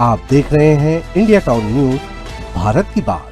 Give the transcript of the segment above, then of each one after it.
आप देख रहे हैं इंडिया टाउन न्यूज, भारत की बात।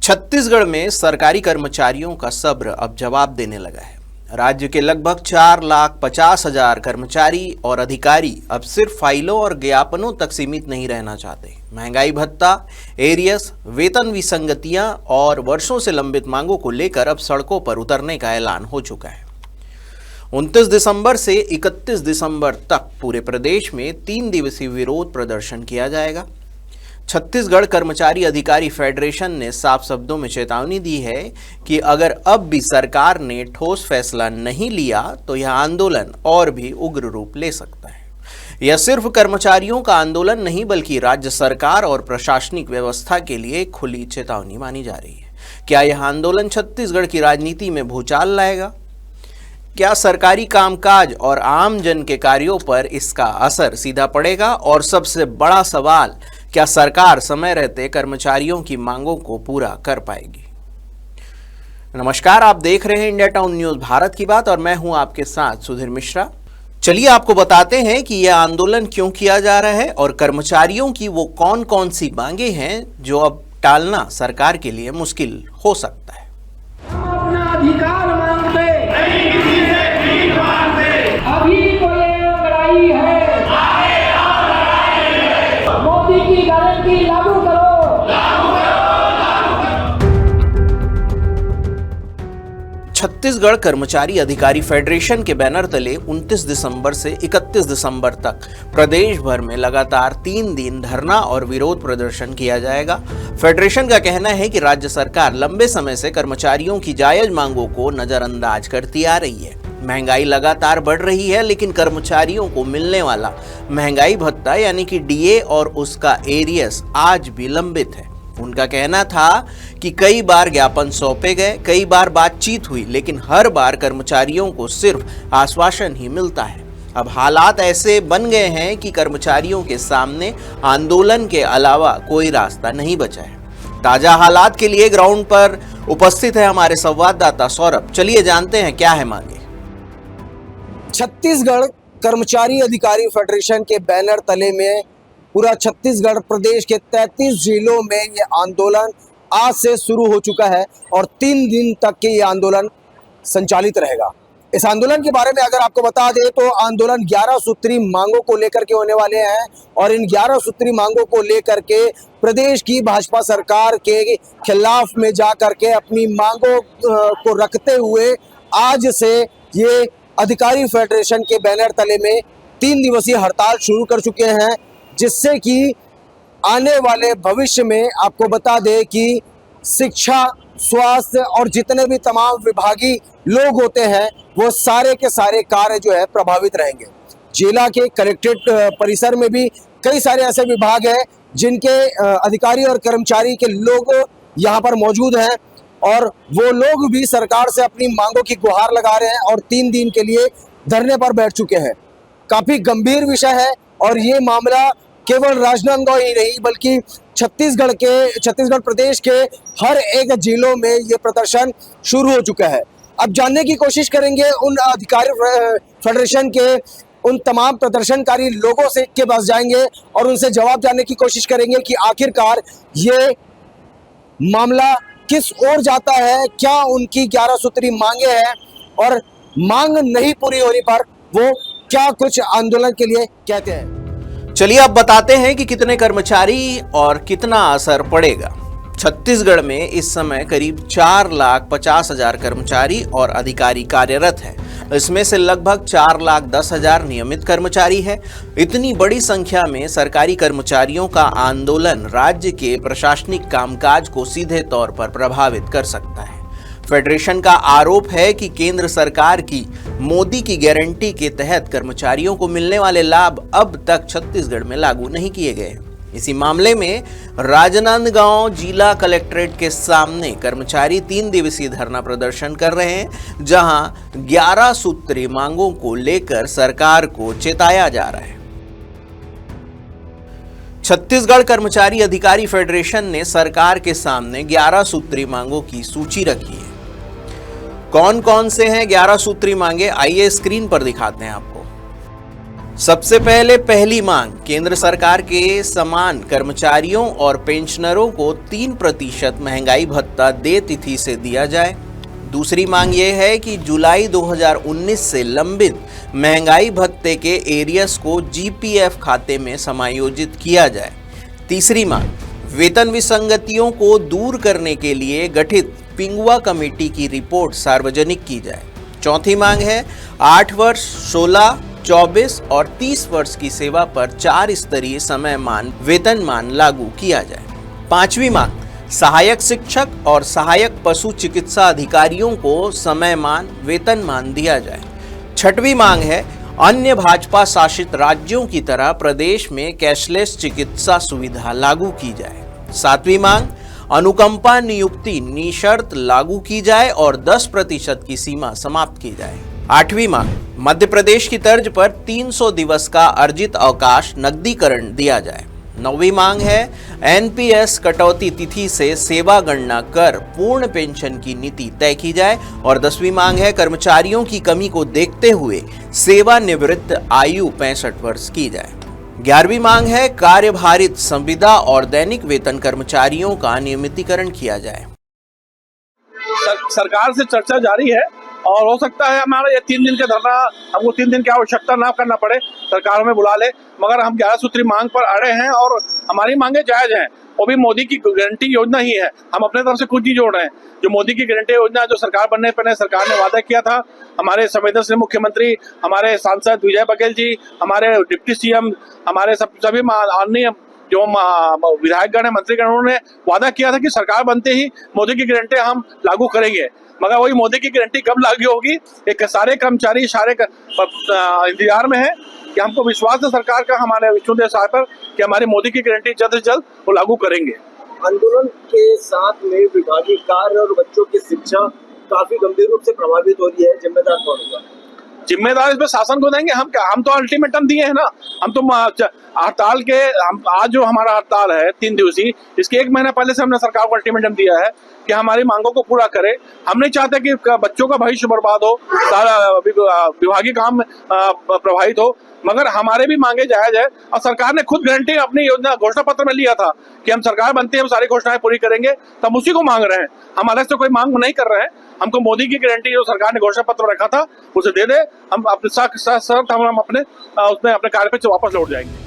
छत्तीसगढ़ में सरकारी कर्मचारियों का सब्र अब जवाब देने लगा है। राज्य के लगभग 4,50,000 कर्मचारी और अधिकारी अब सिर्फ फाइलों और ज्ञापनों तक सीमित नहीं रहना चाहते। महंगाई भत्ता, एरियस, वेतन विसंगतियां और वर्षों से लंबित मांगों को लेकर अब सड़कों पर उतरने का ऐलान हो चुका है। 29 दिसंबर से 31 दिसंबर तक पूरे प्रदेश में 3 दिवसीय विरोध प्रदर्शन किया जाएगा। छत्तीसगढ़ कर्मचारी अधिकारी फेडरेशन ने साफ शब्दों में चेतावनी दी है कि अगर अब भी सरकार ने ठोस फैसला नहीं लिया तो यह आंदोलन और भी उग्र रूप ले सकता है। यह सिर्फ कर्मचारियों का आंदोलन नहीं बल्कि राज्य सरकार और प्रशासनिक व्यवस्था के लिए खुली चेतावनी मानी जा रही है। क्या यह आंदोलन छत्तीसगढ़ की राजनीति में भूचाल लाएगा? क्या सरकारी कामकाज और आम जन के कार्यों पर इसका असर सीधा पड़ेगा? और सबसे बड़ा सवाल, क्या सरकार समय रहते कर्मचारियों की मांगों को पूरा कर पाएगी? नमस्कार, आप देख रहे हैं इंडिया टाउन न्यूज, भारत की बात, और मैं हूं आपके साथ सुधीर मिश्रा। चलिए आपको बताते हैं कि यह आंदोलन क्यों किया जा रहा है और कर्मचारियों की वो कौन कौन सी मांगे हैं जो अब टालना सरकार के लिए मुश्किल हो सकता है। अपना अधिकार मांगते अभी तो ये लड़ाई है, मोदी की गारंटी लागू करो। छत्तीसगढ़ कर्मचारी अधिकारी फेडरेशन के बैनर तले 29 दिसंबर से 31 दिसंबर तक प्रदेश भर में लगातार 3 दिन धरना और विरोध प्रदर्शन किया जाएगा। फेडरेशन का कहना है कि राज्य सरकार लंबे समय से कर्मचारियों की जायज मांगों को नजरअंदाज करती आ रही है। महंगाई लगातार बढ़ रही है, लेकिन कर्मचारियों को मिलने वाला महंगाई भत्ता यानी कि डीए और उसका एरियस आज भी लंबित है। उनका कहना था कि कई बार ज्ञापन सौंपे गए, कई बार बातचीत हुई, लेकिन हर बार कर्मचारियों को सिर्फ आश्वासन ही मिलता है। अब हालात ऐसे बन गए हैं कि कर्मचारियों के सामने आंदोलन के अलावा कोई रास्ता नहीं बचा है। ताजा हालात के लिए ग्राउंड पर उपस्थित है हमारे संवाददाता सौरभ। चलिए जानते हैं क्या है मांगे। छत्तीसगढ़ कर्मचारी अधिकारी फेडरेशन के बैनर तले में पूरा छत्तीसगढ़ प्रदेश के 33 जिलों में ये आंदोलन आज से शुरू हो चुका है और 3 दिन तक के ये आंदोलन संचालित रहेगा। इस आंदोलन के बारे में अगर आपको बता दें तो आंदोलन 11 सूत्री मांगों को लेकर के होने वाले हैं और इन 11 सूत्री मांगों को लेकर के प्रदेश की भाजपा सरकार के खिलाफ में जा करके अपनी मांगों को रखते हुए आज से ये अधिकारी फेडरेशन के बैनर तले में 3 दिवसीय हड़ताल शुरू कर चुके हैं, जिससे कि आने वाले भविष्य में आपको बता दें कि शिक्षा, स्वास्थ्य और जितने भी तमाम विभागीय लोग होते हैं वो सारे के सारे कार्य जो है प्रभावित रहेंगे। जिला के कलेक्ट्रेट परिसर में भी कई सारे ऐसे विभाग हैं जिनके अधिकारी और कर्मचारी के लोग यहाँ पर मौजूद हैं और वो लोग भी सरकार से अपनी मांगों की गुहार लगा रहे हैं और 3 दिन के लिए धरने पर बैठ चुके हैं। काफी गंभीर विषय है और ये मामला केवल राजनांदगांव ही नहीं बल्कि छत्तीसगढ़ प्रदेश के हर एक जिलों में ये प्रदर्शन शुरू हो चुका है। अब जानने की कोशिश करेंगे उन अधिकारी फेडरेशन के उन तमाम प्रदर्शनकारी लोगों से के पास जाएंगे और उनसे जवाब जानने की कोशिश करेंगे कि आखिरकार ये मामला किस ओर जाता है, क्या उनकी 11 सूत्री मांगे हैं और मांग नहीं पूरी होने पर वो क्या कुछ आंदोलन के लिए कहते हैं। चलिए अब बताते हैं कि कितने कर्मचारी और कितना असर पड़ेगा। छत्तीसगढ़ में इस समय करीब 4,50,000 कर्मचारी और अधिकारी कार्यरत हैं। इसमें से लगभग 4,10,000 नियमित कर्मचारी है। इतनी बड़ी संख्या में सरकारी कर्मचारियों का आंदोलन राज्य के प्रशासनिक कामकाज को सीधे तौर पर प्रभावित कर सकता है। फेडरेशन का आरोप है कि केंद्र सरकार की मोदी की गारंटी के तहत कर्मचारियों को मिलने वाले लाभ अब तक छत्तीसगढ़ में लागू नहीं किए गए। इसी मामले में राजनांदगांव जिला कलेक्ट्रेट के सामने कर्मचारी 3 दिवसीय धरना प्रदर्शन कर रहे हैं, जहां 11 सूत्री मांगों को लेकर सरकार को चेताया जा रहा है। छत्तीसगढ़ कर्मचारी अधिकारी फेडरेशन ने सरकार के सामने 11 सूत्री मांगों की सूची रखी है। कौन कौन से हैं 11 सूत्री मांगे, आइए स्क्रीन पर दिखाते हैं आपको। सबसे पहले पहली मांग, केंद्र सरकार के समान कर्मचारियों और पेंशनरों को 3% महंगाई भत्ता दे तिथि से दिया जाए। दूसरी मांग ये है कि जुलाई 2019 से लंबित महंगाई भत्ते के एरियर्स को जीपीएफ खाते में समायोजित किया जाए। तीसरी मांग, वेतन विसंगतियों को दूर करने के लिए गठित पिंगुआ कमेटी की रिपोर्ट सार्वजनिक की जाए। चौथी मांग है 8 वर्ष, 16, 24 और 30 वर्ष की सेवा पर 4 स्तरीय समयमान वेतनमान लागू किया जाए। पांचवी मांग, सहायक शिक्षक और सहायक पशु चिकित्सा अधिकारियों को समयमान वेतनमान दिया जाए। छठवीं मांग है अन्य भाजपा शासित राज्यों की तरह प्रदेश में कैशलेस चिकित्सा सुविधा लागू की जाए। सातवीं मांग, अनुकंपा नियुक्ति निशर्त लागू की जाए और 10% की सीमा समाप्त की जाए। आठवीं मांग, मध्य प्रदेश की तर्ज पर 300 दिवस का अर्जित अवकाश नकदीकरण दिया जाए। नौवीं मांग है एनपीएस कटौती तिथि से सेवा गणना कर पूर्ण पेंशन की नीति तय की जाए। और 10वीं मांग है कर्मचारियों की कमी को देखते हुए सेवानिवृत्त आयु 65 वर्ष की जाए। 11वीं मांग है कार्यभारित संविदा और दैनिक वेतन कर्मचारियों का नियमितीकरण किया जाए। सरकार से चर्चा जारी है और हो सकता है हमारा ये 3 दिन का धरना, हमको 3 दिन की आवश्यकता ना करना पड़े, सरकार हमें बुला ले, मगर हम 11 सूत्री मांग पर अड़े हैं और हमारी मांगे जायज हैं। वो भी मोदी की गारंटी योजना ही है, हम अपने तरफ से कुछ नहीं जोड़ रहे हैं। जो मोदी की गारंटी योजना जो सरकार बनने पर सरकार ने वादा किया था, हमारे संवेदनशील मुख्यमंत्री, हमारे सांसद विजय बघेल जी, हमारे डिप्टी सीएम, हमारे सभी अन्य जो विधायकगण है, मंत्रीगण, उन्होंने वादा किया था कि सरकार बनते ही मोदी की गारंटी हम लागू करेंगे। मगर वही मोदी की गारंटी कब लागू होगी, एक सारे कर्मचारी सारे इंतजार में है कि हमको विश्वास है सरकार का, हमारे विष्णुदेव साहब पर, कि हमारी मोदी की गारंटी जल्द से जल्द वो लागू करेंगे। आंदोलन के साथ में विभागीय कार्य और बच्चों की शिक्षा काफी गंभीर रूप से प्रभावित हो रही है, जिम्मेदार कौन होगा? जिम्मेदार इसमें शासन को देंगे। हम तो अल्टीमेटम दिए हैं ना, हम तो हड़ताल के, आज जो हमारा हड़ताल है 3 दिवसीय, इसके 1 महीना पहले से हमने सरकार को अल्टीमेटम दिया है कि हमारी मांगों को पूरा करे। हम नहीं चाहते कि बच्चों का भविष्य बर्बाद हो, सारा विभागीय काम प्रभावित हो, मगर हमारे भी मांगे जायज है। और सरकार ने खुद गारंटी अपनी योजना घोषणा पत्र में लिया था कि हम सरकार बनते हैं, हम सारी घोषणाएं पूरी करेंगे, तब उसी को मांग रहे हैं। हम अलग से कोई मांग नहीं कर रहे हैं। हमको मोदी की गारंटी जो सरकार ने घोषणा पत्र रखा था उसे दे दे, हम अपने हम अपने उसमें अपने कार्य पे वापस लौट जाएंगे।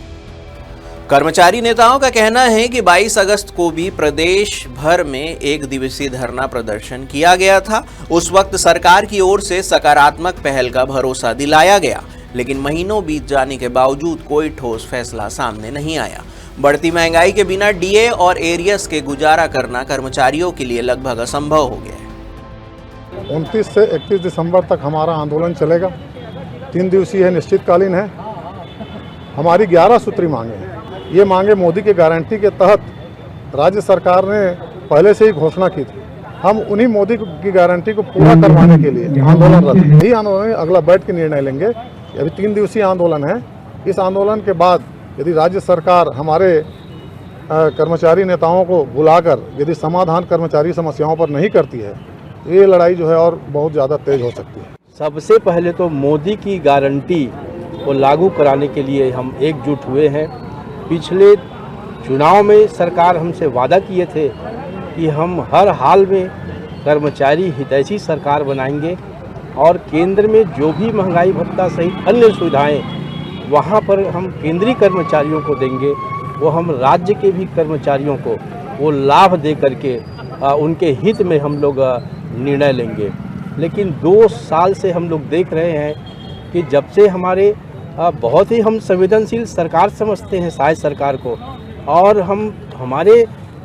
कर्मचारी नेताओं का कहना है कि 22 अगस्त को भी प्रदेश भर में 1 दिवसीय धरना प्रदर्शन किया गया था। उस वक्त सरकार की ओर से सकारात्मक पहल का भरोसा दिलाया गया, लेकिन महीनों बीत जाने के बावजूद कोई ठोस फैसला सामने नहीं आया। बढ़ती महंगाई के बिना डीए और एरियर्स के गुजारा करना कर्मचारियों के लिए लगभग असंभव हो गया है। 29 से 31 दिसंबर तक हमारा आंदोलन चलेगा। 3 दिवसीय है, निश्चितकालीन है। हमारी 11 सूत्री मांगे हैं। ये मांगे मोदी की गारंटी के तहत राज्य सरकार ने पहले से ही घोषणा की थी। हम उन्हीं मोदी की गारंटी को पूरा करवाने के लिए आंदोलनरत हैं। यही आंदोलन अगला बैठ के निर्णय लेंगे। अभी 3 दिवसीय आंदोलन है। इस आंदोलन के बाद यदि राज्य सरकार हमारे कर्मचारी नेताओं को बुलाकर यदि समाधान कर्मचारी समस्याओं पर नहीं करती है, ये लड़ाई जो है और बहुत ज़्यादा तेज हो सकती है। सबसे पहले तो मोदी की गारंटी को लागू कराने के लिए हम एकजुट हुए हैं। पिछले चुनाव में सरकार हमसे वादा किए थे कि हम हर हाल में कर्मचारी हितैषी सरकार बनाएंगे और केंद्र में जो भी महंगाई भत्ता सहित अन्य सुविधाएं वहां पर हम केंद्रीय कर्मचारियों को देंगे, वो हम राज्य के भी कर्मचारियों को वो लाभ दे करके उनके हित में हम लोग निर्णय लेंगे। लेकिन 2 साल से हम लोग देख रहे हैं कि जब से हमारे बहुत ही हम संवेदनशील सरकार समझते हैं शायद सरकार को, और हम हमारे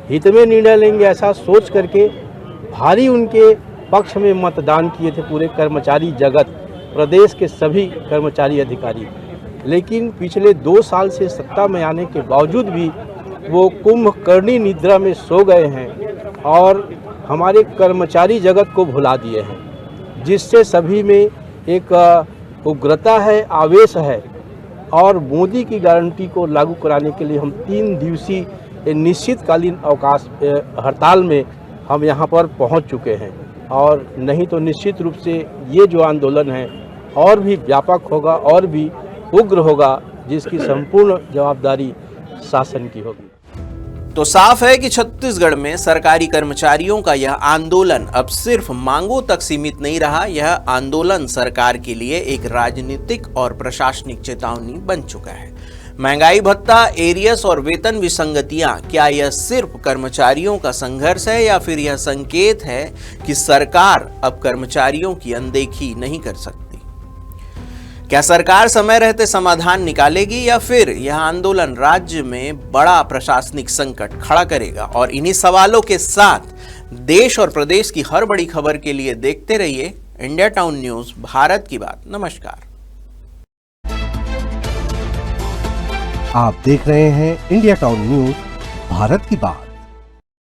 हित में निर्णय लेंगे ऐसा सोच करके भारी उनके पक्ष में मतदान किए थे पूरे कर्मचारी जगत, प्रदेश के सभी कर्मचारी अधिकारी। लेकिन पिछले 2 साल से सत्ता में आने के बावजूद भी वो कुंभकर्णी निद्रा में सो गए हैं और हमारे कर्मचारी जगत को भुला दिए हैं, जिससे सभी में एक उग्रता है, आवेश है। और मोदी की गारंटी को लागू कराने के लिए हम 3 दिवसीय निश्चितकालीन अवकाश हड़ताल में हम यहाँ पर पहुँच चुके हैं। और नहीं तो निश्चित रूप से ये जो आंदोलन है और भी व्यापक होगा और भी उग्र होगा, जिसकी संपूर्ण जवाबदारी शासन की होगी। तो साफ है कि छत्तीसगढ़ में सरकारी कर्मचारियों का यह आंदोलन अब सिर्फ मांगों तक सीमित नहीं रहा, यह आंदोलन सरकार के लिए एक राजनीतिक और प्रशासनिक चेतावनी बन चुका है। महंगाई भत्ता, एरियस और वेतन विसंगतियां, क्या यह सिर्फ कर्मचारियों का संघर्ष है या फिर यह संकेत है कि सरकार अब कर्मचारियों की अनदेखी नहीं कर सकती? क्या सरकार समय रहते समाधान निकालेगी या फिर यह आंदोलन राज्य में बड़ा प्रशासनिक संकट खड़ा करेगा? और इन्हीं सवालों के साथ देश और प्रदेश की हर बड़ी खबर के लिए देखते रहिए इंडिया टाउन न्यूज, भारत की बात। नमस्कार। आप देख रहे हैं इंडिया टाउन न्यूज, भारत की बात।